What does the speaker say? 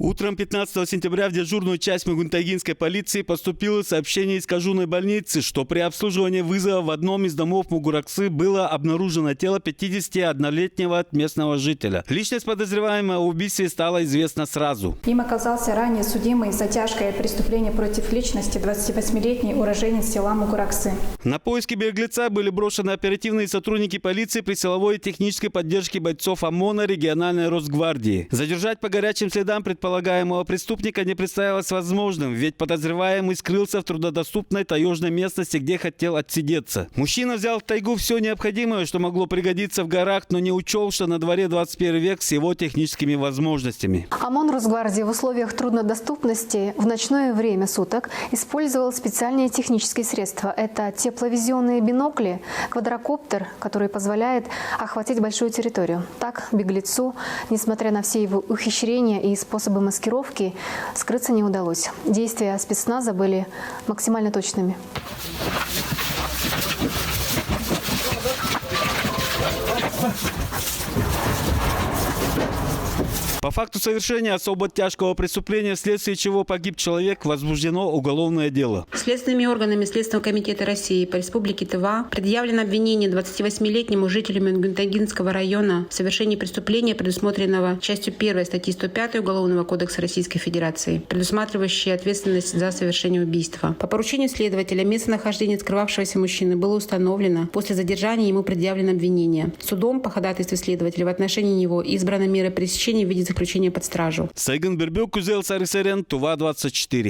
Утром 15 сентября в дежурную часть Мугунтайгинской полиции поступило сообщение из Кажунной больницы, что при обслуживании вызова в одном из домов Мугураксы было обнаружено тело 51-летнего местного жителя. Личность подозреваемого в убийстве стала известна сразу. Им оказался ранее судимый за тяжкое преступление против личности 28-летний уроженец села Мугураксы. На поиски беглеца были брошены оперативные сотрудники полиции при силовой и технической поддержке бойцов ОМОНа региональной Росгвардии. Задержать по горячим следам предполагаемого преступника не представилось возможным, ведь подозреваемый скрылся в труднодоступной таежной местности, где хотел отсидеться. Мужчина взял в тайгу все необходимое, что могло пригодиться в горах, но не учел, что на дворе 21 век с его техническими возможностями. ОМОН Росгвардии в условиях труднодоступности в ночное время суток использовал специальные технические средства. Это тепловизионные бинокли, квадрокоптер, который позволяет охватить большую территорию. Так беглецу, несмотря на все его ухищрения и способы маскировки, скрыться не удалось. Действия спецназа были максимально точными. По факту совершения особо тяжкого преступления, вследствие чего погиб человек, возбуждено уголовное дело. Следственными органами Следственного комитета России по Республике Тыва предъявлено обвинение 28-летнему жителю Мугунтайгинского района в совершении преступления, предусмотренного частью 1 статьи 105 Уголовного кодекса Российской Федерации, предусматривающей ответственность за совершение убийства. По поручению следователя местонахождение скрывавшегося мужчины было установлено. После задержания ему предъявлено обвинение. Судом по ходатайству следователя в отношении него избрана мера пресечения в виде заключения под стражу. Сайгын Бербек, Кузел Сарысарян, Тува 24.